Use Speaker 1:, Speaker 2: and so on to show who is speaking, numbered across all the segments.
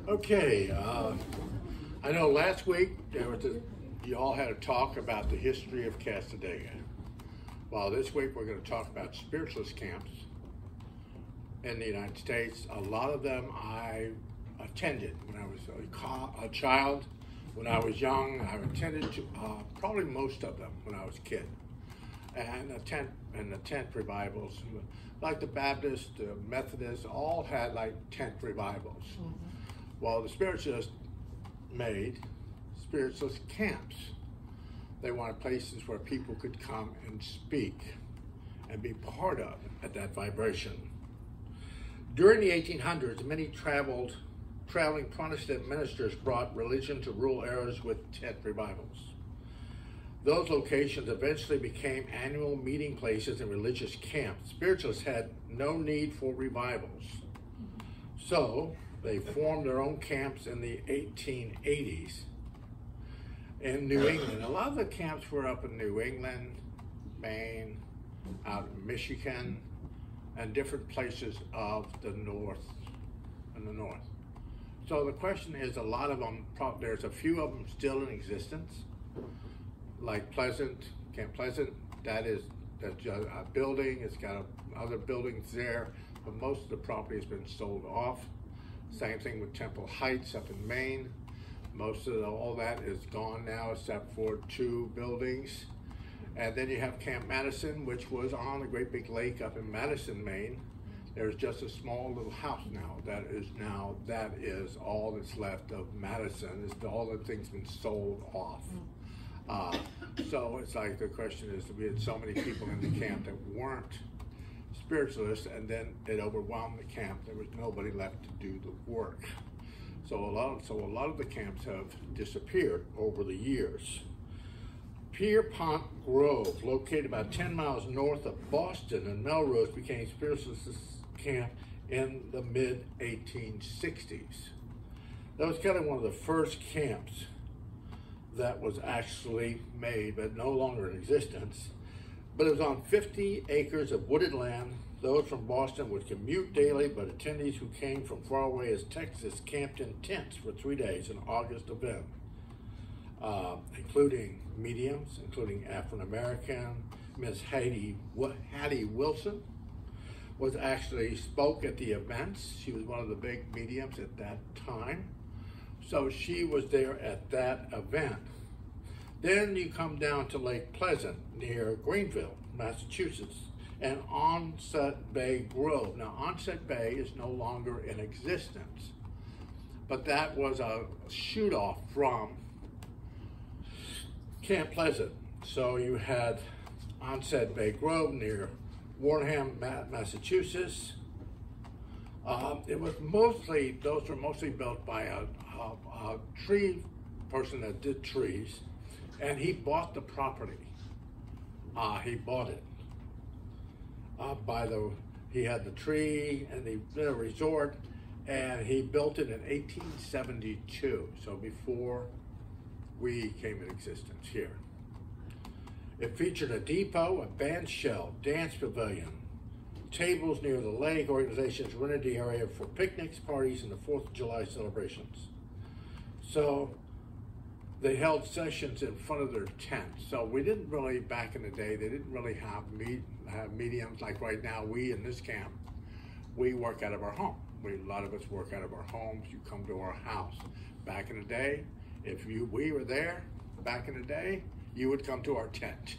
Speaker 1: Okay, I know last week you all had a talk about the history of Casadega. Well, this week we're going to talk about spiritualist camps in the United States. A lot of them I attended when I was a child. When I was young, I attended to probably most of them when I was a kid, and the tent revivals, like the Baptists, the Methodists, all had like tent revivals. Mm-hmm. Well, the spiritualists made spiritualist camps. They wanted places where people could come and speak and be part of at that vibration. During the 1800s, many traveling Protestant ministers brought religion to rural areas with tent revivals. Those locations eventually became annual meeting places and religious camps. Spiritualists had no need for revivals, so they formed their own camps in the 1880s in New England. A lot of the camps were up in New England, Maine, out in Michigan, and different places of the north. So the question is, a lot of them, there's a few of them still in existence, like Camp Pleasant. That's a building. It's got other buildings there, but most of the property has been sold off. Same thing with Temple Heights up in Maine. Most of all that is gone now, except for 2 buildings. And then you have Camp Madison, which was on a great big lake up in Madison, Maine. There's just a small little house now. That is all that's left of Madison. All the things been sold off. So it's like the question is, we had so many people in the camp that weren't spiritualists, and then it overwhelmed the camp. There was nobody left to do the work. So a lot of the camps have disappeared over the years. Pierpont Grove, located about 10 miles north of Boston and Melrose, became spiritualist camp in the mid-1860s. That was kind of one of the first camps that was actually made, but no longer in existence. But it was on 50 acres of wooded land. Those from Boston would commute daily, but attendees who came from far away as Texas camped in tents for 3 days, an August event, including mediums, including African-American. Miss Hattie Wilson spoke at the events. She was one of the big mediums at that time. So she was there at that event. Then you come down to Lake Pleasant near Greenville, Massachusetts, and Onset Bay Grove. Now, Onset Bay is no longer in existence, but that was a shoot-off from Camp Pleasant. So you had Onset Bay Grove near Wareham, Massachusetts. Those were mostly built by a tree person that did trees, and he bought the property. He bought it. He had the tree and he did a resort, and he built it in 1872, so before we came in existence here. It featured a depot, a band shell, dance pavilion, tables near the lake. Organizations rented the area for picnics, parties, and the 4th of July celebrations. So they held sessions in front of their tents. So we didn't really, back in the day, they didn't really have mediums like right now. We in this camp, we work out of our home. A lot of us work out of our homes. You come to our house. Back in the day, we were there, back in the day, you would come to our tent.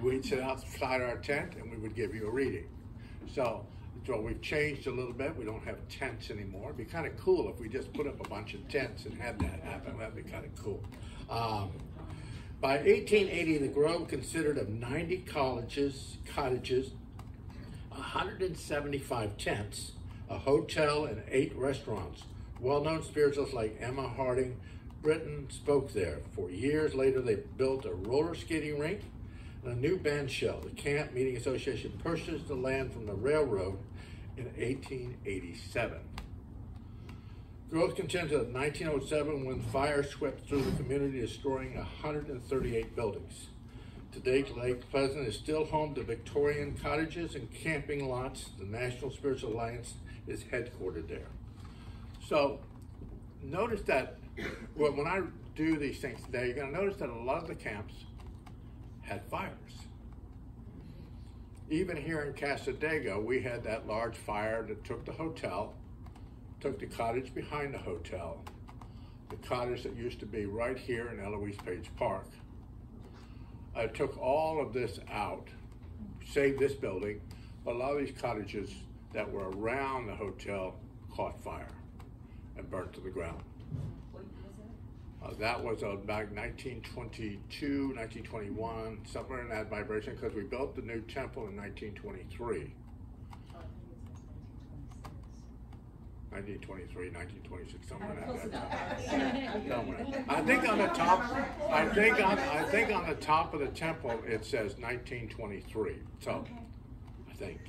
Speaker 1: We'd sit outside our tent and we would give you a reading. So we've changed a little bit. We don't have tents anymore. It'd be kind of cool if we just put up a bunch of tents and had that happen. That'd be kind of cool. By 1880, the Grove consisted of 90 cottages, 175 tents, a hotel, and 8 restaurants. Well-known spiritualists like Emma Harding Britton spoke there. For years later, they built a roller skating rink and a new band shell. The Camp Meeting Association purchased the land from the railroad in 1887. Growth continued in 1907 when fire swept through the community, destroying 138 buildings. To date, Lake Pleasant is still home to Victorian cottages and camping lots. The National Spiritual Alliance is headquartered there. So notice that when I do these things today, you're going to notice that a lot of the camps had fires. Even here in Cassadaga, we had that large fire that took the hotel, took the cottage behind the hotel, the cottage that used to be right here in Eloise Page Park. I took all of this out, saved this building, but a lot of these cottages that were around the hotel caught fire and burnt to the ground.
Speaker 2: What was
Speaker 1: That was about 1922, 1921, somewhere in that vibration, because we built the new temple in 1923. 1923, 1926, somewhere in that time. Somewhere. I think on the top, I think on the top of the temple it says 1923. So, I think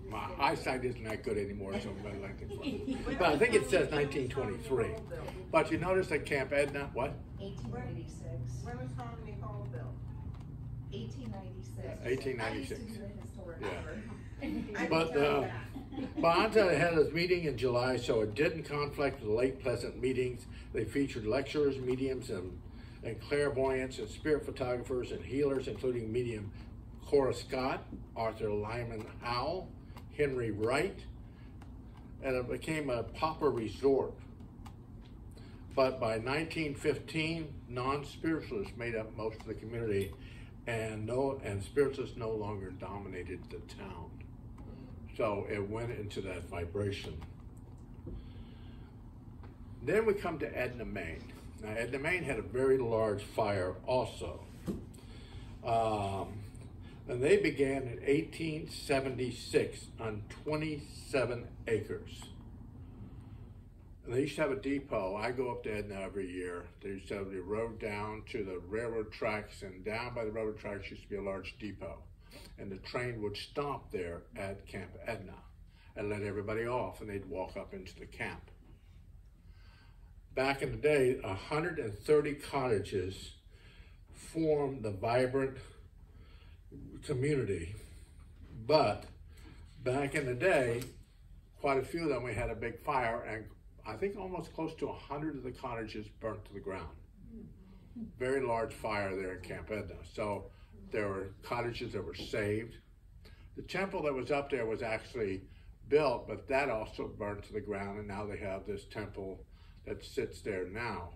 Speaker 1: my eyesight isn't that good anymore, so I'm like it. But I think it says 1923. But you notice that Camp Edna, what?
Speaker 2: 1896.
Speaker 3: When was Harmony Hall built?
Speaker 2: 1896.
Speaker 1: 1896.
Speaker 2: I used to do the historic
Speaker 1: Yeah.
Speaker 2: number.
Speaker 1: But Bonta had his meeting in July, so it didn't conflict with the Lake Pleasant meetings. They featured lecturers, mediums, and clairvoyants, and spirit photographers, and healers, including medium Cora Scott, Arthur Lyman Howell, Henry Wright, and it became a pauper resort. But by 1915, non-spiritualists made up most of the community, and spiritualists no longer dominated the town. So it went into that vibration. Then we come to Edna, Maine. Now, Edna, Maine had a very large fire also. And they began in 1876 on 27 acres. And they used to have a depot. I go up to Edna every year. They used to have the road down to the railroad tracks, and down by the railroad tracks used to be a large depot. And the train would stop there at Camp Edna and let everybody off, and they'd walk up into the camp. Back in the day, 130 cottages formed the vibrant community. But back in the day, quite a few of them, we had a big fire, and I think almost close to 100 of the cottages burnt to the ground. Very large fire there at Camp Edna. So there were cottages that were saved. The temple that was up there was actually built, but that also burned to the ground, and now they have this temple that sits there now,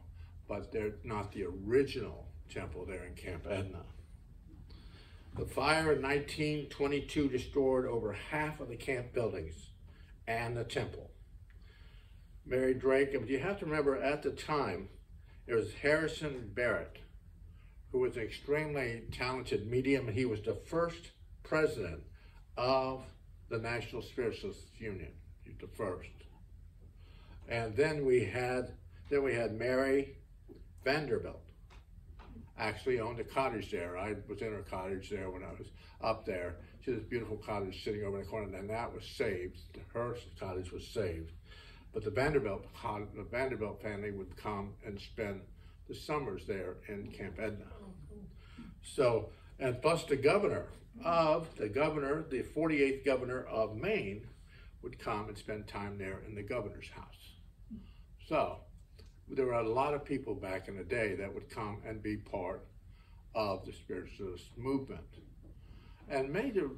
Speaker 1: but they're not the original temple there in Camp Edna. The fire in 1922 destroyed over half of the camp buildings and the temple. Mary Drake, but you have to remember at the time, it was Harrison Barrett, who was an extremely talented medium. He was the first president of the National Spiritualist Union. He was the first. And then we had Mary Vanderbilt. Actually owned a cottage there. I was in her cottage there when I was up there. She had this beautiful cottage sitting over in the corner, and that was saved. Her cottage was saved. But the Vanderbilt family would come and spend the summers there in Camp Edna. So, and plus the 48th governor of Maine would come and spend time there in the governor's house. So, there were a lot of people back in the day that would come and be part of the spiritualist movement. And major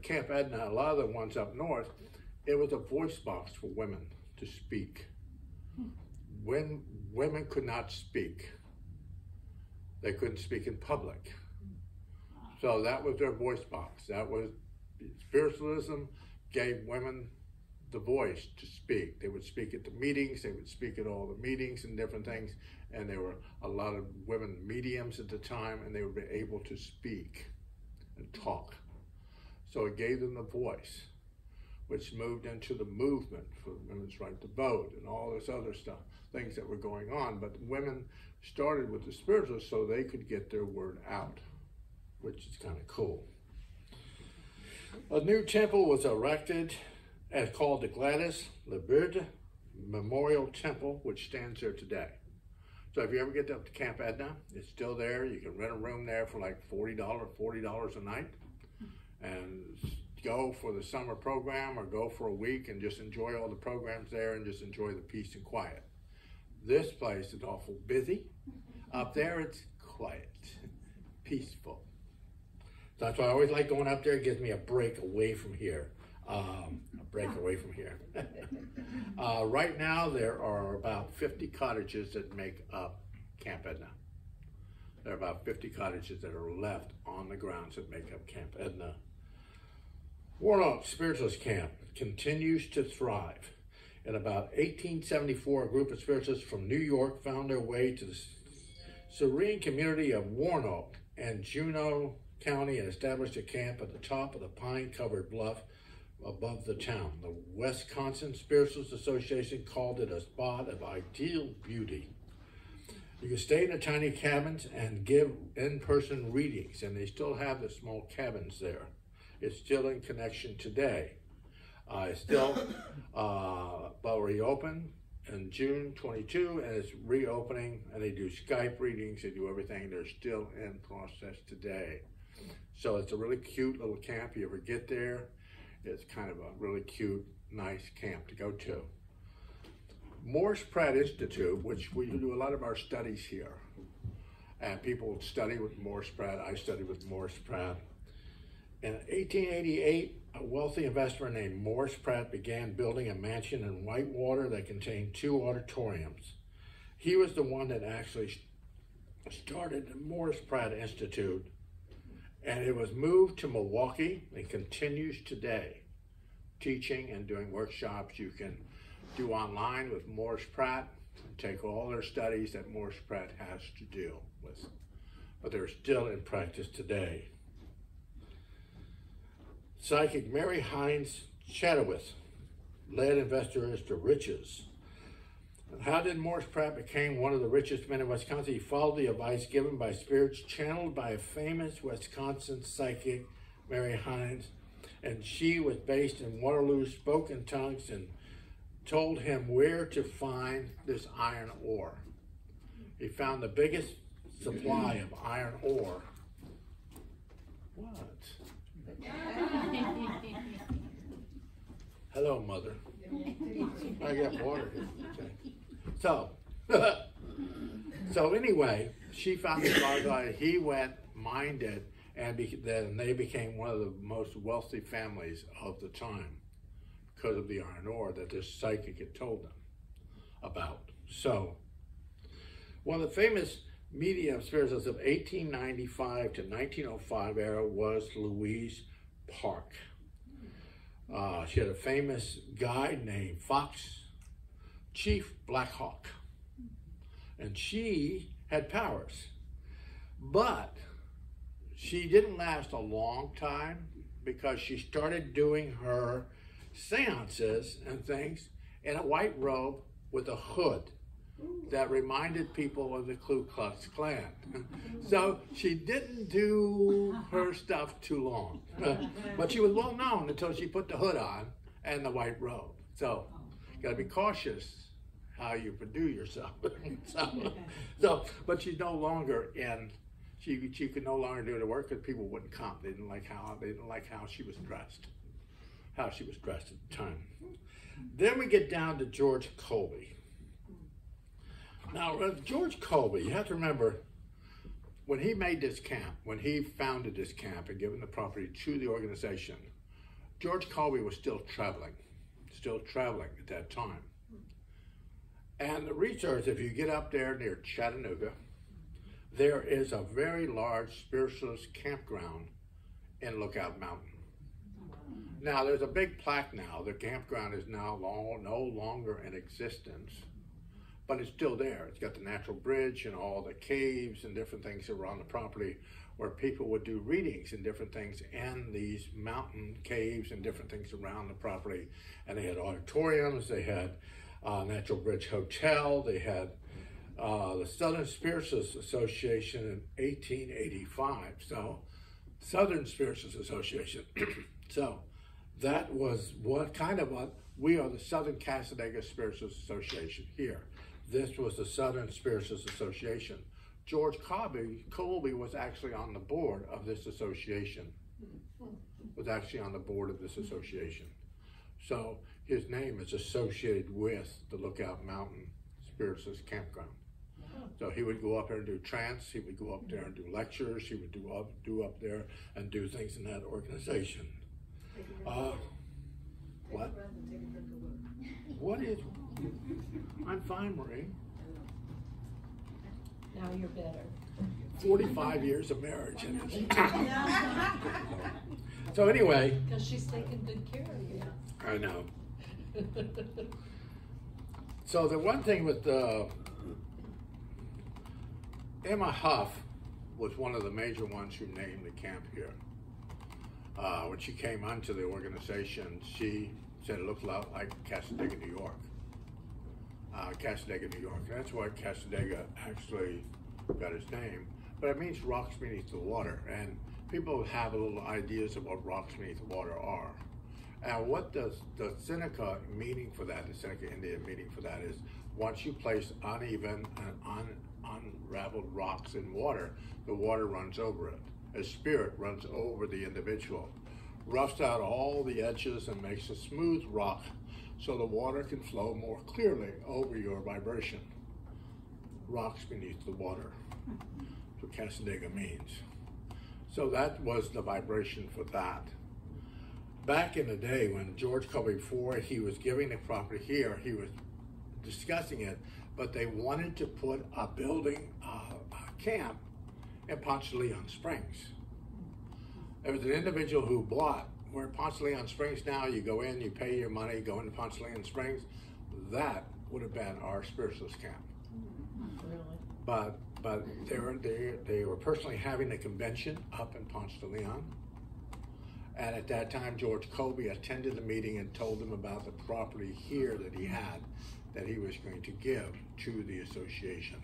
Speaker 1: Camp Edna, a lot of the ones up north, it was a voice box for women to speak. When women could not speak, they couldn't speak in public. So that was their voice box. That was, spiritualism gave women the voice to speak. They would speak at the meetings, they would speak at all the meetings and different things, and there were a lot of women mediums at the time, and they would be able to speak and talk. So it gave them the voice, which moved into the movement for women's right to vote and all this other stuff, things that were going on. But women started with the spiritualists so they could get their word out, which is kind of cool. A new temple was erected and called the Gladys Laburde Memorial Temple, which stands there today. So if you ever get up to Camp Edna, it's still there. You can rent a room there for like $40 a night, and go for the summer program or go for a week and just enjoy all the programs there and just enjoy the peace and quiet. This place is awful busy. Up there, it's quiet, peaceful. So that's why I always like going up there. It gives me a break away from here. Right now, there are about 50 cottages that make up Camp Edna. There are about 50 cottages that are left on the grounds that make up Camp Edna. Warnock Spiritualist Camp continues to thrive. In about 1874, a group of spiritualists from New York found their way to the serene community of Warnock and Juneau County and established a camp at the top of the pine-covered bluff above the town. The Wisconsin Spiritualist Association called it a spot of ideal beauty. You can stay in the tiny cabins and give in-person readings, and they still have the small cabins there. It's still in connection today. It's still about reopened in June 22, and it's reopening, and they do Skype readings, they do everything. They're still in process today. So it's a really cute little camp. If you ever get there, it's kind of a really cute, nice camp to go to. Morse Pratt Institute, which we do a lot of our studies here, and people study with Morse Pratt. I study with Morse Pratt. In 1888, a wealthy investor named Morse Pratt began building a mansion in Whitewater that contained 2 auditoriums. He was the one that actually started the Morse Pratt Institute, and it was moved to Milwaukee and continues today, teaching and doing workshops. You can do online with Morse Pratt and take all their studies that Morse Pratt has to deal with, but they're still in practice today. Psychic Mary Hines Chatawith led investors to riches. And how did Morse Pratt become one of the richest men in Wisconsin? He followed the advice given by spirits channeled by a famous Wisconsin psychic, Mary Hines, and she was based in Waterloo, spoke in tongues, and told him where to find this iron ore. He found the biggest supply of iron ore. What? Hello, Mother. I got water here. Okay. So anyway, she found this guy. He went, mined it, and then they became one of the most wealthy families of the time because of the iron ore that this psychic had told them about. So, one of the famous medium spiritualists of 1895 to 1905 era was Louise Park. She had a famous guide named Fox Chief Black Hawk, and she had powers, but she didn't last a long time because she started doing her seances and things in a white robe with a hood that reminded people of the Ku Klux Klan. So she didn't do her stuff too long, but she was well known until she put the hood on and the white robe. So you gotta be cautious how you do yourself. But she's no longer in. She could no longer do the work because people wouldn't come. They didn't like how she was dressed, at the time. Then we get down to George Colby. Now, George Colby, you have to remember, when he made this camp, when he founded this camp and given the property to the organization, George Colby was still traveling at that time. And the research, if you get up there near Chattanooga, there is a very large spiritualist campground in Lookout Mountain. Now, there's a big plaque now. The campground is now no longer in existence, but it's still there. It's got the natural bridge and all the caves and different things around the property where people would do readings and different things in these mountain caves and different things around the property. And they had auditoriums, they had Natural Bridge Hotel, they had the Southern Spiritualist Association in 1885. So, Southern Spiritualist Association. So, that was what we are the Southern Cassadaga Spiritualist Association here. This was the Southern Spiritualist Association. George Colby was actually on the board of this association. So his name is associated with the Lookout Mountain spiritualist campground. So he would go up there and do trance, he would go up there and do lectures, he would do up there and do things in that organization. What? What is, I'm fine, Marie.
Speaker 4: Now you're better.
Speaker 1: 45 years of marriage. So anyway.
Speaker 4: Because she's taking good care of you.
Speaker 1: I know. So the one thing with Emma Huff was one of the major ones who named the camp here. When she came onto the organization, she said it looked a lot like Cassadaga, New York. Cassadaga, New York. That's why Cassadaga actually got its name. But it means rocks beneath the water. And people have a little ideas of what rocks beneath the water are. And what the Seneca meaning for that, the Seneca Indian meaning for that is, once you place uneven and unraveled rocks in water, the water runs over it. A spirit runs over the individual, roughs out all the edges and makes a smooth rock so the water can flow more clearly over your vibration. Rocks beneath the water. That's what Cassadaga means. So that was the vibration for that. Back in the day when George Colby, before he was giving the property here, he was discussing it, but they wanted to put a building, a camp in Ponce de Leon Springs. There was an individual who bought where Ponce de Leon Springs now, you go in, you pay your money, go into Ponce de Leon Springs. That would have been our spiritualist camp.
Speaker 4: Really?
Speaker 1: But they were personally having a convention up in Ponce de Leon. And at that time, George Colby attended the meeting and told them about the property here that he had, that he was going to give to the association.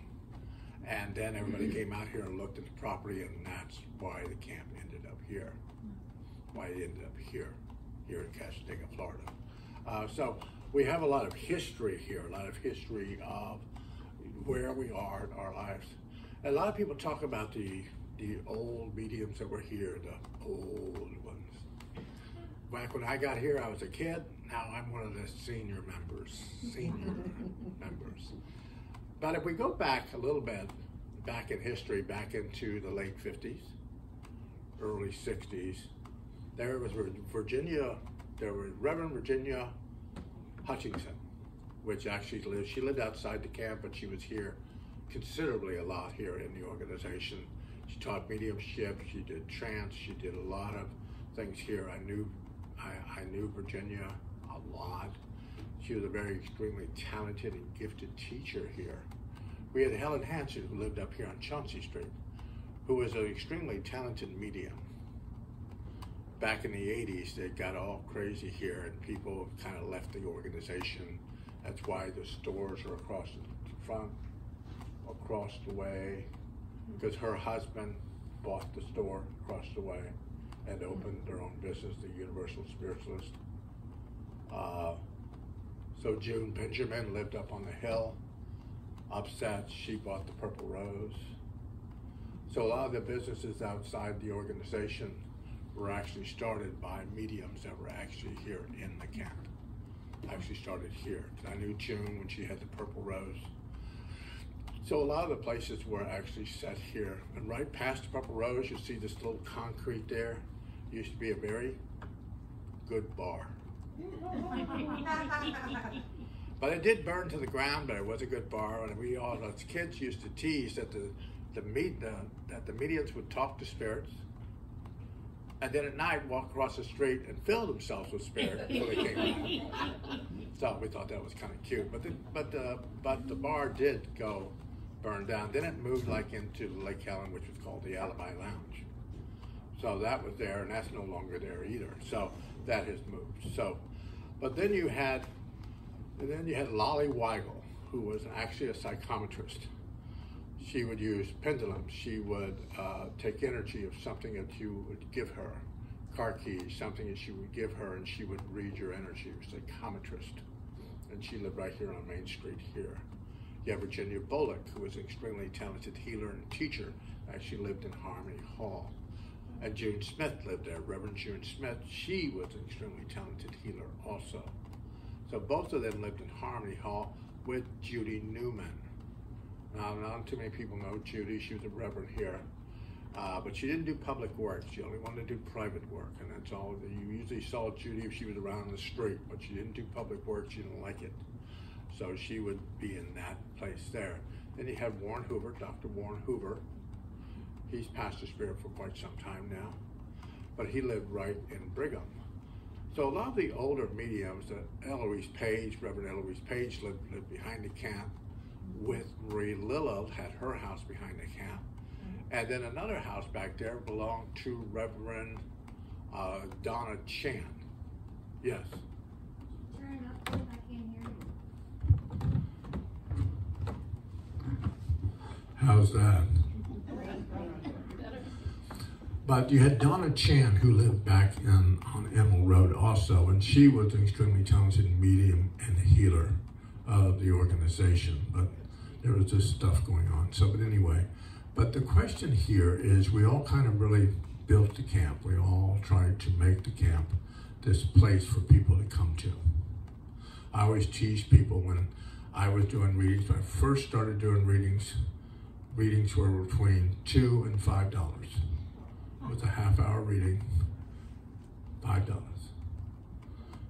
Speaker 1: And then everybody came out here and looked at the property, and that's why the camp ended up here. Why it ended up here in Cassadaga, Florida. So we have a lot of history here, a lot of history of where we are in our lives. A lot of people talk about the old mediums that were here, the old ones. Back when I got here, I was a kid. Now I'm one of the senior members. But if we go back a little bit, back in history, back into the late 50s, early 60s, there was Reverend Virginia Hutchinson, which actually she lived outside the camp, but she was here considerably a lot here in the organization. She taught mediumship, she did trance, she did a lot of things here. I knew Virginia a lot. She was a very extremely talented and gifted teacher here. We had Helen Hansen, who lived up here on Chauncey Street, who was an extremely talented medium. Back in the 80s, they got all crazy here and people kind of left the organization. That's why the stores are across the front, across the way, because her husband bought the store across the way and opened their own business, the Universal Spiritualist. So June Benjamin lived up on the hill, upset, she bought the Purple Rose. So a lot of the businesses outside the organization were actually started by mediums that were actually here in the camp. Actually started here. I knew June when she had the Purple Rose. So a lot of the places were actually set here. And right past the Purple Rose, you see this little concrete there. It used to be a very good bar. But it did burn to the ground, but it was a good bar. And we all, as kids, used to tease that the mediums would talk to spirits, and then at night walk across the street and fill themselves with spirit until they came back. So we thought that was kind of cute. But the bar did go burn down. Then it moved like into Lake Helen, which was called the Alibi Lounge. So that was there, and that's no longer there either. So that has moved. So, but then you had Lolly Weigel, who was actually a psychometrist. She would use pendulums. She would take energy of something that you would give her, car keys, something that she would give her, and she would read your energy. She was a psychometrist. And she lived right here on Main Street here. You have Virginia Bullock, who was an extremely talented healer and teacher. Actually lived in Harmony Hall. And June Smith lived there, Reverend June Smith. She was an extremely talented healer also. So both of them lived in Harmony Hall. with Judy Newman. Now, not too many people know Judy. She was a reverend here. But she didn't do public work. She only wanted to do private work, and that's all. You usually saw Judy if she was around the street, but she didn't do public work. She didn't like it. So she would be in that place there. Then you have Warren Hoover, Dr. Warren Hoover. He's passed the spirit for quite some time now, but he lived right in Brigham. So a lot of the older mediums, Eloise Page, Reverend Eloise Page lived behind the camp with Marie Lilla, had her house behind the camp. And then another house back there belonged to Reverend Donna Chan. Yes.
Speaker 2: Turn up, I can't hear you.
Speaker 1: How's that? But you had Donna Chan, who lived back on Emil Road also, and she was an extremely talented medium and healer of the organization. But there was this stuff going on. So, but anyway, but the question here is, we all kind of really built the camp. We all tried to make the camp this place for people to come to. I always tease people when I was doing readings. When I first started doing readings were between $2 and $5. It was a half-hour reading, $5.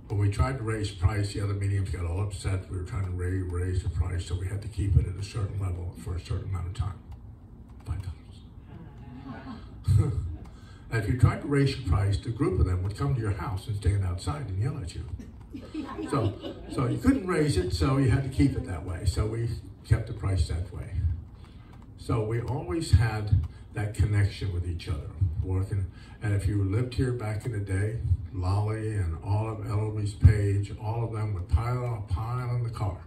Speaker 1: When we tried to raise price, the other mediums got all upset. We were trying to raise the price, so we had to keep it at a certain level for a certain amount of time. $5. And if you tried to raise your price, the group of them would come to your house and stand outside and yell at you. So you couldn't raise it, so you had to keep it that way. So we kept the price that way. So we always had that connection with each other, working. And if you lived here back in the day, Lolly and all of Eloise Page, all of them would pile in the car.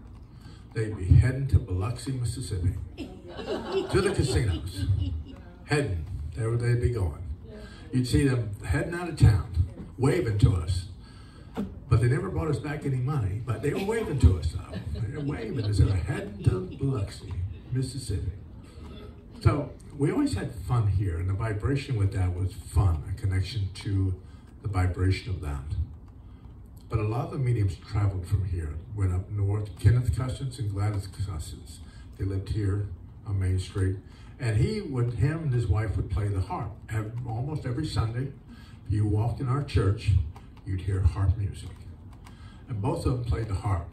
Speaker 1: They'd be heading to Biloxi, Mississippi, to the casinos. Heading, there they'd be going. You'd see them heading out of town, waving to us. But they never brought us back any money, but they were waving to us though. They were waving as they were heading to Biloxi, Mississippi. So we always had fun here, and the vibration with that was fun, a connection to the vibration of that. But a lot of the mediums traveled from here, went up north. Kenneth Cousins and Gladys Cousins, they lived here on Main Street. And him and his wife would play the harp. Almost every Sunday, if you walked in our church, you'd hear harp music. And both of them played the harp.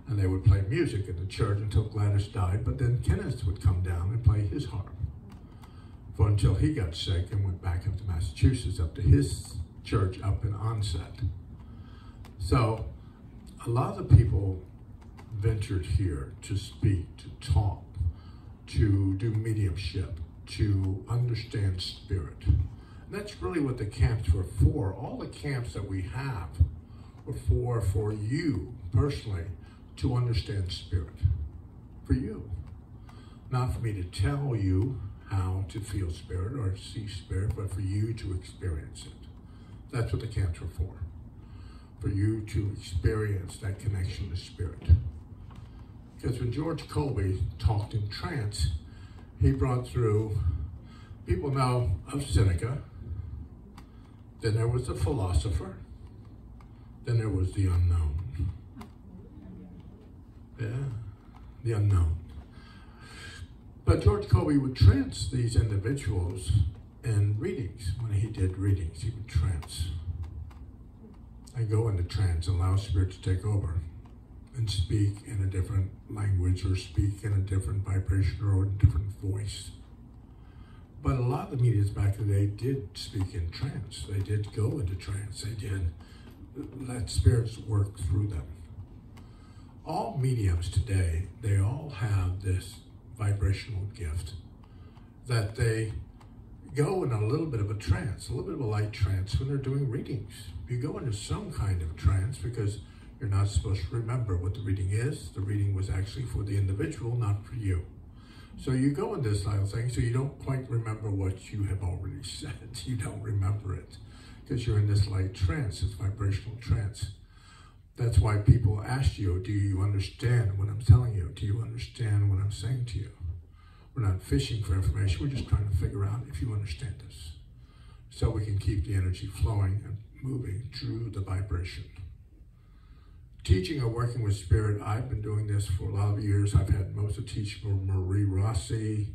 Speaker 1: And they would play music in the church until Gladys died, but then Kenneth would come down and play his harp until he got sick and went back up to Massachusetts, up to his church up in Onset. So a lot of the people ventured here to speak, to talk, to do mediumship, to understand spirit. And that's really what the camps were for. All the camps that we have were for you personally to understand spirit. For you. Not for me to tell you how to feel spirit or see spirit, but for you to experience it. That's what the camps were for. For you to experience that connection to spirit. Because when George Colby talked in trance, he brought through, people know of Seneca, then there was the philosopher, then there was the unknown. Yeah, the unknown. But George Colby would trance these individuals in readings. When he did readings, he would trance. I go into trance and allow spirit to take over and speak in a different language or speak in a different vibration or a different voice. But a lot of the mediums back in the day did speak in trance. They did go into trance. They did let spirits work through them. All mediums today, they all have this vibrational gift that they go in a little bit of a trance, a little bit of a light trance when they're doing readings. You go into some kind of trance because you're not supposed to remember what the reading is. The reading was actually for the individual, not for you. So you go in this little thing, so you don't quite remember what you have already said. You don't remember it because you're in this light trance, this vibrational trance. That's why people ask you, do you understand what I'm telling you? Do you understand what I'm saying to you? We're not fishing for information. We're just trying to figure out if you understand this. So we can keep the energy flowing and moving through the vibration teaching or working with spirit, I've been doing this for a lot of years. I've had most of the teaching from Marie Rossi,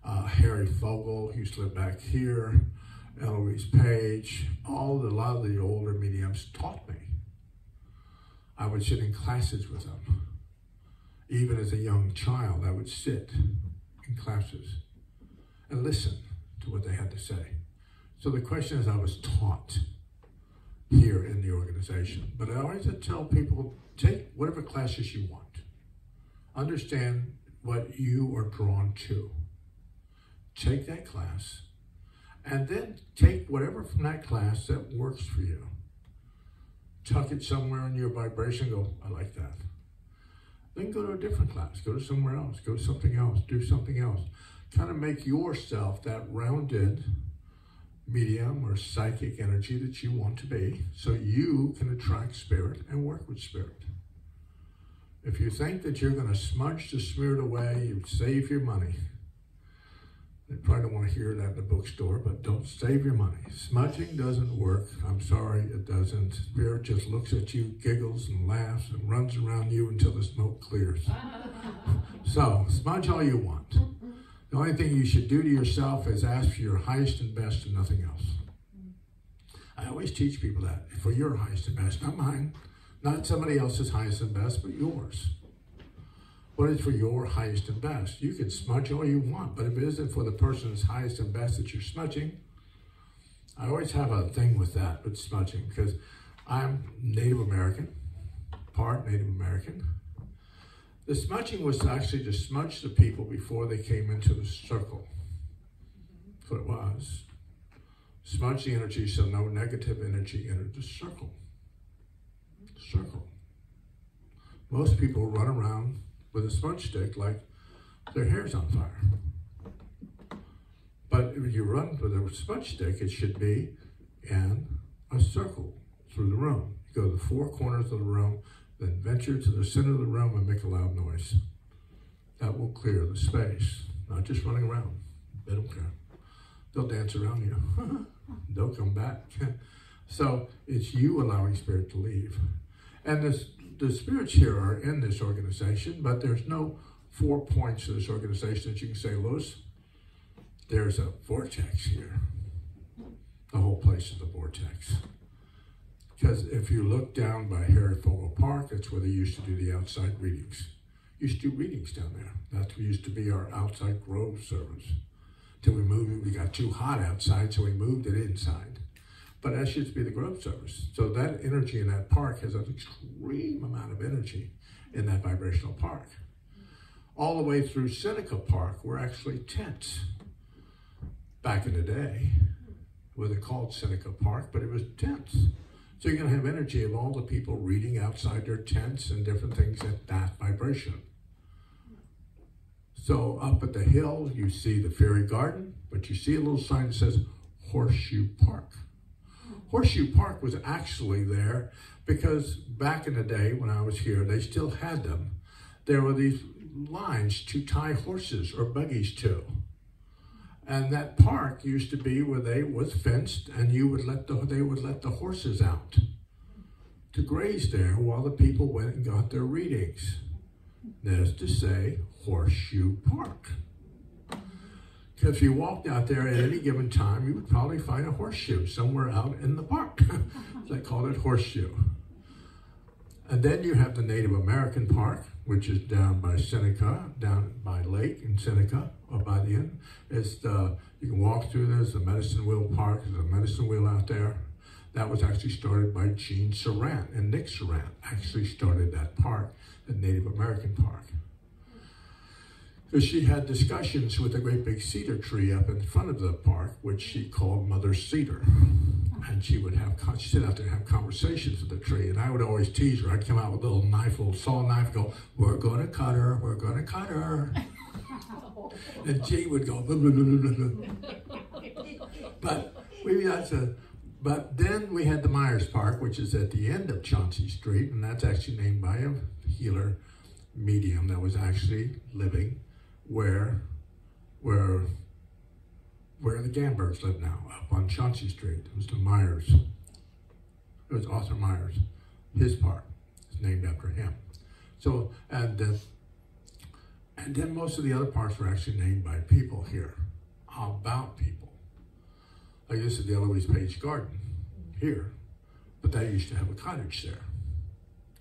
Speaker 1: Harry Fogel, who used to live back here, Eloise Page, a lot of the older mediums taught me. I would sit in classes with them. Even as a young child, I would sit in classes and listen to what they had to say. So the question is, I was taught here in the organization. But I always tell people, take whatever classes you want. Understand what you are drawn to. Take that class, and then take whatever from that class that works for you. Tuck it somewhere in your vibration, go, I like that. Then go to a different class, go to somewhere else, go to something else, do something else. Kind of make yourself that rounded medium or psychic energy that you want to be, so you can attract spirit and work with spirit. If you think that you're going to smudge the spirit away, you save your money. They probably don't want to hear that in the bookstore, but don't save your money. Smudging doesn't work. I'm sorry, it doesn't. Spirit just looks at you, giggles and laughs and runs around you until the smoke clears. So, smudge all you want. The only thing you should do to yourself is ask for your highest and best and nothing else. I always teach people that. For your highest and best, not mine. Not somebody else's highest and best, but yours. What is for your highest and best? You can smudge all you want, but if it isn't for the person's highest and best that you're smudging, I always have a thing with that, with smudging, because I'm Native American, part Native American. The smudging was actually to smudge the people before they came into the circle. That's what it was. Smudge the energy so no negative energy entered the circle. Circle. Most people run around with a smudge stick like their hair's on fire. But if you run with a smudge stick, it should be in a circle through the room. You go to the four corners of the room, then venture to the center of the room and make a loud noise. That will clear the space. Not just running around. They don't care. They'll dance around you. They'll come back. So it's you allowing spirit to leave. And the spirits here are in this organization, but there's no 4 points to this organization that you can say, Louis, there's a vortex here. The whole place is a vortex. Because if you look down by Harry Fogel Park, that's where they used to do the outside readings. Used to do readings down there. That used to be our outside grove service. Till we moved it, we got too hot outside, so we moved it inside. But that used to be the grove service. So that energy in that park has an extreme amount of energy in that vibrational park. All the way through Seneca Park were actually tents. Back in the day, it wasn't called Seneca Park, but it was tents. So you're going to have energy of all the people reading outside their tents and different things at that vibration. So up at the hill, you see the fairy garden, but you see a little sign that says Horseshoe Park. Horseshoe Park was actually there because back in the day when I was here, they still had them. There were these lines to tie horses or buggies to. And that park used to be where they was fenced, and they would let the horses out to graze there while the people went and got their readings. That's to say, Horseshoe Park. Because if you walked out there at any given time, you would probably find a horseshoe somewhere out in the park. They called it Horseshoe. And then you have the Native American Park, which is down by Seneca, down by Lake in Seneca, or by the end. You can walk through. There's the Medicine Wheel Park. There's a medicine wheel out there. That was actually started by Gene Surratt, and Nick Surratt actually started that park, the Native American Park. Because she had discussions with a great big cedar tree up in front of the park, which she called Mother Cedar. And she would she'd sit out there and have conversations with the tree. And I would always tease her. I'd come out with a little knife, a little saw knife, go, we're going to cut her, we're going to cut her. And she would go, blah, blah, blah, blah, blah. But then we had the Myers Park, which is at the end of Chauncey Street, and that's actually named by a healer medium that was actually living where the Gambergs live now, up on Chauncey Street. It was the Myers. It was Arthur Myers, his park. His named after him. So, and then most of the other parks were actually named by people here, about people. Like this is the Eloise Page Garden here, but that used to have a cottage there.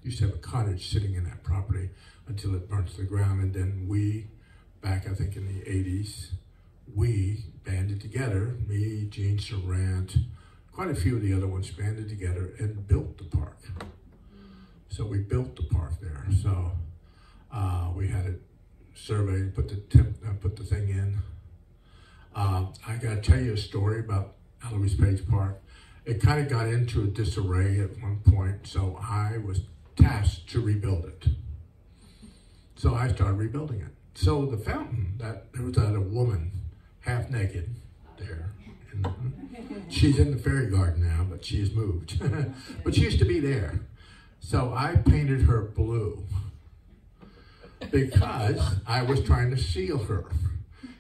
Speaker 1: Used to have a cottage sitting in that property until it burnt to the ground, and then we, back I think in the 80s, we banded together, me, Gene Sarant, quite a few of the other ones banded together and built the park. So we built the park there. So we had it surveyed, put the thing in. I got to tell you a story about Eloise Page Park. It kind of got into a disarray at one point, so I was tasked to rebuild it. So I started rebuilding it. So the fountain, there was a woman, half naked, there. And she's in the fairy garden now, but she has moved. But she used to be there. So I painted her blue because I was trying to seal her.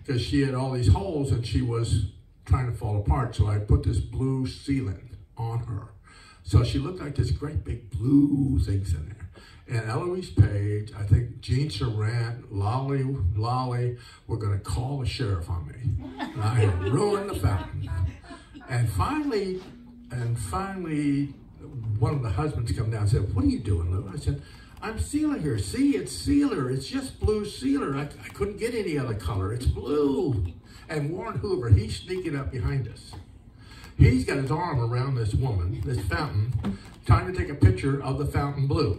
Speaker 1: Because she had all these holes and she was trying to fall apart. So I put this blue sealant on her. So she looked like this great big blue things in there. And Eloise Page, I think Gene Sarant, Lolly were going to call the sheriff on me. And I had ruined the fountain. And finally, one of the husbands come down and said, "What are you doing, Lou?" I said, "I'm sealing her. See, it's sealer. It's just blue sealer. I couldn't get any other color. It's blue." And Warren Hoover, he's sneaking up behind us. He's got his arm around this woman, this fountain, trying to take a picture of the fountain blue.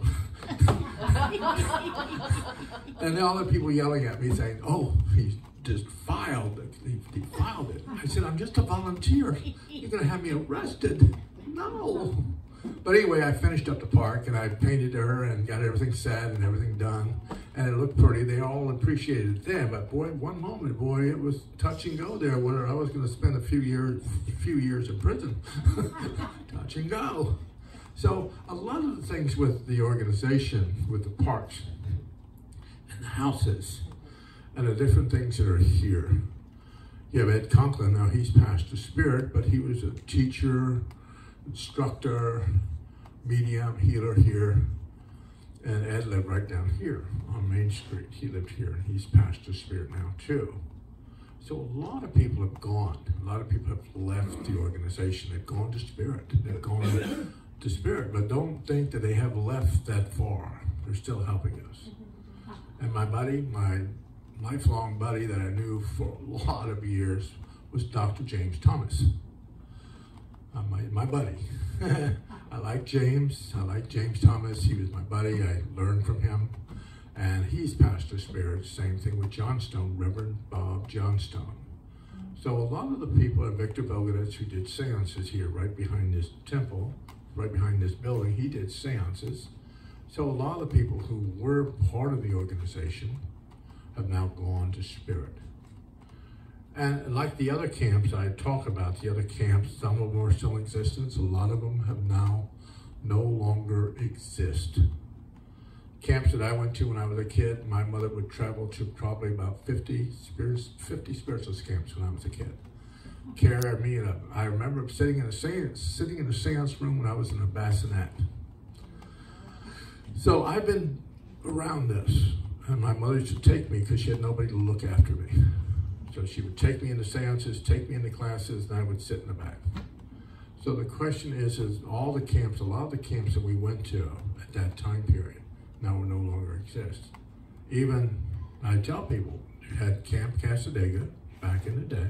Speaker 1: And all the people yelling at me saying, "Oh, he's just filed it. He filed it." I said, "I'm just a volunteer. You're going to have me arrested." No. But anyway, I finished up the park and I painted her and got everything set and everything done. And it looked pretty. They all appreciated it then. But boy, one moment, boy, it was touch and go there. Whether I was going to spend a few years in prison. Touch and go. So a lot of the things with the organization, with the parks and the houses, and the different things that are here. You have Ed Conklin. Now he's passed to spirit, but he was a teacher, instructor, medium, healer here. And Ed lived right down here on Main Street. He lived here, and he's passed to spirit now too. So a lot of people have gone. A lot of people have left the organization. They've gone to spirit. They've gone to spirit, but don't think that they have left that far. They're still helping us. And my buddy, my lifelong buddy that I knew for a lot of years was Dr. James Thomas. My buddy. I like James. I like James Thomas. He was my buddy. I learned from him. And he's passed to spirit. Same thing with Johnstone, Reverend Bob Johnstone. So a lot of the people at Victor Bogadets who did seances here right behind this temple, right behind this building, he did seances. So a lot of the people who were part of the organization have now gone to spirit. And like the other camps I talk about, the other camps, some of them are still in existence. A lot of them have now no longer exist. Camps that I went to when I was a kid, my mother would travel to probably about 50 spiritualist camps when I was a kid. Carry me up. I remember sitting in a seance room when I was in a bassinet. So I've been around this, and my mother used to take me because she had nobody to look after me. So she would take me into seances, take me into classes, and I would sit in the back. So the question is all the camps, a lot of the camps that we went to at that time period, now no longer exist. Even, I tell people, you had Camp Casadega back in the day,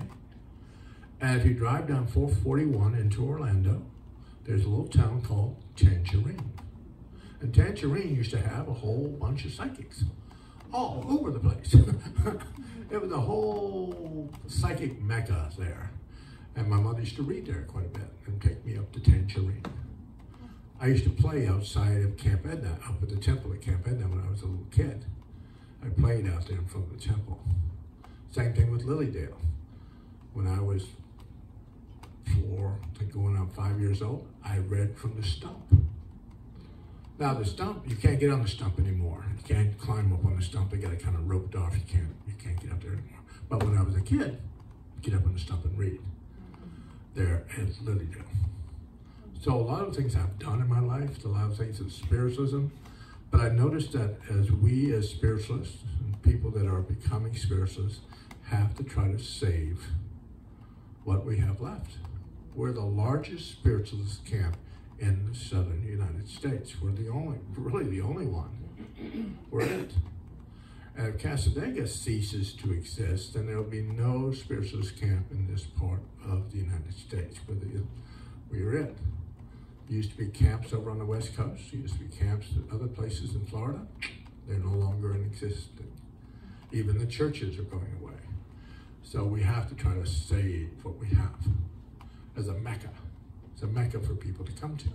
Speaker 1: and if you drive down 441 into Orlando, there's a little town called Tangerine. And Tangerine used to have a whole bunch of psychics all over the place. It was a whole psychic mecca there. And my mother used to read there quite a bit and take me up to Tangerine. I used to play outside of Camp Edna, up at the temple at Camp Edna when I was a little kid. I played out there in front of the temple. Same thing with Lilydale. When I was 4, I think going on 5 years old, I read from the stump. Now the stump, you can't get on the stump anymore. You can't climb up on the stump. They got it kind of roped off. You can't get up there anymore. But when I was a kid, get up on the stump and read there at Lilydale. So a lot of things I've done in my life, a lot of things of spiritualism, But I noticed that as spiritualists, and people that are becoming spiritualists, have to try to save what we have left. We're the largest spiritualist camp in the southern United States. We're really the only one. We're it. And if Cassadaga ceases to exist, then there'll be no spiritualist camp in this part of the United States. We're it. There used to be camps over on the West Coast. There used to be camps at other places in Florida. They're no longer in existence. Even the churches are going away. So we have to try to save what we have as a Mecca. It's a Mecca for people to come to.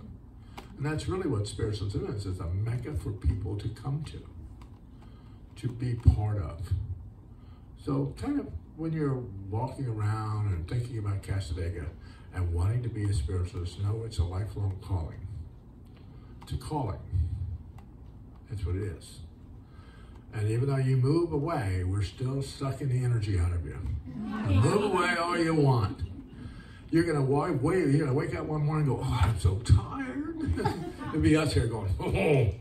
Speaker 1: And that's really what spiritualism is. It's a Mecca for people to come to be part of. So kind of when you're walking around and thinking about Cassadaga and wanting to be a spiritualist, know it's a lifelong calling. It's a calling. That's what it is. And even though you move away, we're still sucking the energy out of you. And move away all you want. You're gonna wake up one morning and go, oh, I'm so tired. It'll be us here going, pulling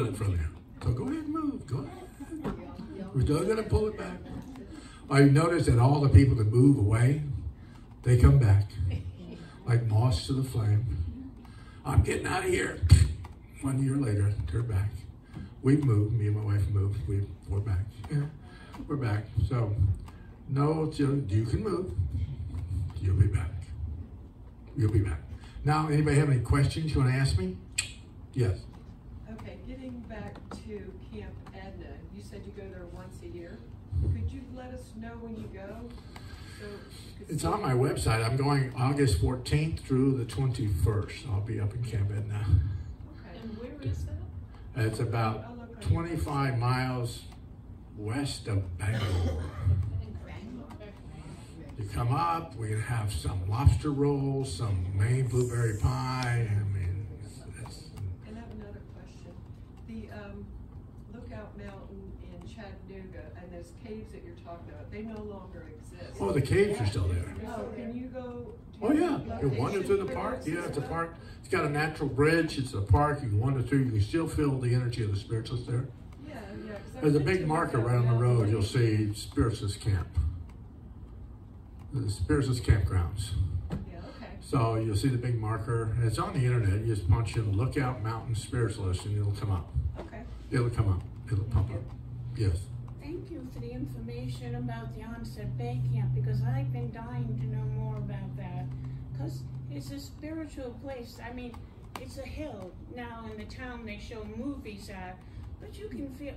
Speaker 1: it from you. So go ahead and move. Go ahead. We're still gonna pull it back. I notice that all the people that move away, they come back like moths to the flame. I'm getting out of here. 1 year later, they're back. We've moved. Me and my wife moved. We're back. Yeah, we're back. So, no, you can move. You'll be back. You'll be back. Now, anybody have any questions you want to ask me? Yes.
Speaker 5: Okay, getting back to Camp Edna, you said you go there once a year. Could you let us know when you go?
Speaker 1: It's on my website. I'm going August 14th through the 21st. I'll be up in Camp Edna.
Speaker 5: Okay.
Speaker 4: And where is that?
Speaker 1: It's about 25 miles west of Bangalore. You come up, we have some lobster rolls, some Maine blueberry pie. I mean,
Speaker 5: And I have another question. The Lookout Mountain in Chattanooga and those caves that you're talking about, they no longer exist.
Speaker 1: oh, the caves are still there.
Speaker 5: Oh, can you go?
Speaker 1: Oh yeah, you can wander through the park. Yeah, it's a park. It's got a natural bridge. It's a park. You can wander through. You can still feel the energy of the spiritualists there.
Speaker 5: Yeah.
Speaker 1: There's a big marker right on the road. You'll see Spiritualist Camp. The Spiritualist Campgrounds.
Speaker 5: Yeah, okay.
Speaker 1: So you'll see the big marker. And it's on the internet. You just punch in Lookout Mountain Spiritualist and it'll come up.
Speaker 5: Okay.
Speaker 1: It'll come up. It'll pop up. Yes.
Speaker 6: Thank you for the information about the Onset Bay Camp, because I've been dying to know more about that. Because it's a spiritual place. I mean, it's a hill. Now in the town they show movies at, but you can feel,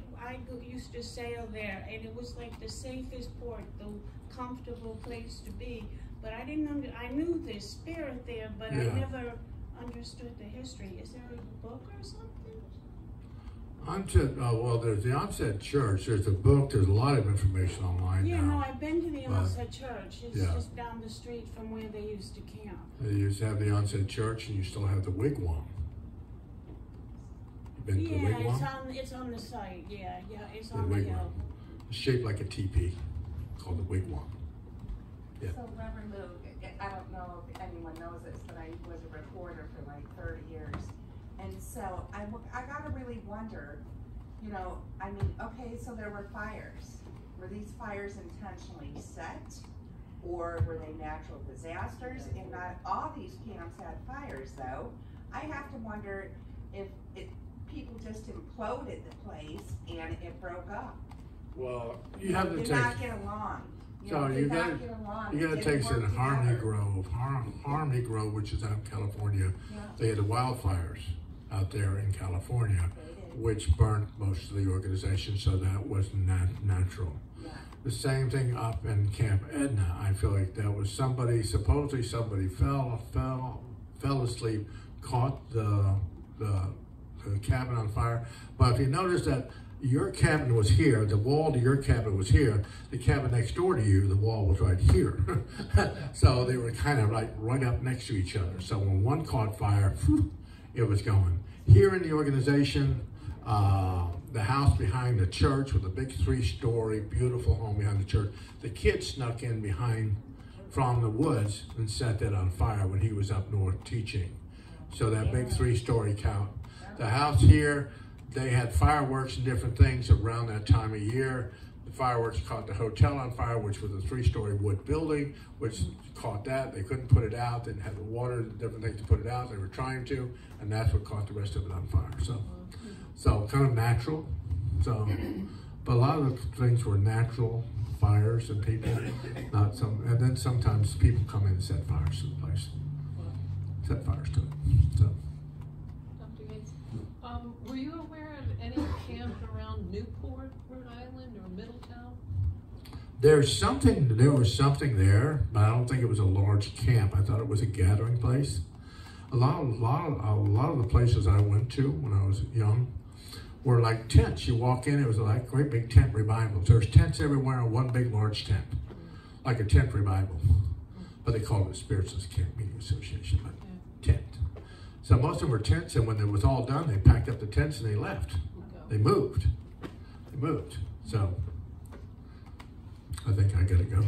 Speaker 6: used to sail there, and it was like the safest port, the comfortable place to be. But I knew there's spirit there, but I never understood the history. Is there a book or something?
Speaker 1: Onset, well, there's the Onset Church. There's a book. There's a lot of information online
Speaker 6: Yeah,
Speaker 1: now.
Speaker 6: no, I've been to the Onset Church. It's just down the street from where they used to camp.
Speaker 1: They used to have the Onset Church, and you still have the wigwam. You been to the wigwam?
Speaker 6: It's on the site. Yeah, it's
Speaker 1: The
Speaker 6: on the
Speaker 1: wigwam.
Speaker 6: hill.
Speaker 1: It's shaped like a teepee, called the wigwam. Yeah.
Speaker 3: So Reverend Luke, I don't know if anyone knows this, but I was a reporter for like 30 years. And so I gotta really wonder, I mean, okay, so there were fires. Were these fires intentionally set? Or were they natural disasters? And not all these camps had fires though. I have to wonder if people just imploded the place and it broke up.
Speaker 1: Well, you have to
Speaker 3: did
Speaker 1: take.
Speaker 3: not get along.
Speaker 1: So you gotta take some Harmony Grove, which is out in California.
Speaker 3: Yeah.
Speaker 1: They had the wildfires out there in California, which burnt most of the organization, so that was not natural.
Speaker 3: Yeah.
Speaker 1: The same thing up in Camp Edna. I feel like that was supposedly somebody fell asleep, caught the cabin on fire. But if you notice that your cabin was here, the wall to your cabin was here, the cabin next door to you, the wall was right here. So they were kind of like right up next to each other. So when one caught fire, it was going. Here in the organization, the house behind the church with a big 3-story beautiful home behind the church, the kid snuck in behind from the woods and set that on fire when he was up north teaching. So that big 3-story The house here, they had fireworks and different things around that time of year. The fireworks caught the hotel on fire, which was a 3-story wood building, which caught that. They couldn't put it out, didn't have the water and different things to put it out. They were trying to, and that's what caught the rest of it on fire. So kind of natural. So, but a lot of the things were natural fires and people, not some, and then sometimes people come in and set fires to the place. Set fires to it, so.
Speaker 4: Dr. Yates, were you aware of any camp around Newport, Rhode Island, or Middletown?
Speaker 1: There was something there, but I don't think it was a large camp. I thought it was a gathering place. A lot of the places I went to when I was young were like tents. You walk in, it was like great big tent revivals. There's tents everywhere and one big large tent, like a tent revival. But they called it a Spiritualist Camp Meeting Association, but tent. So most of them were tents, and when it was all done, they packed up the tents and they left. They moved. So I think I gotta go.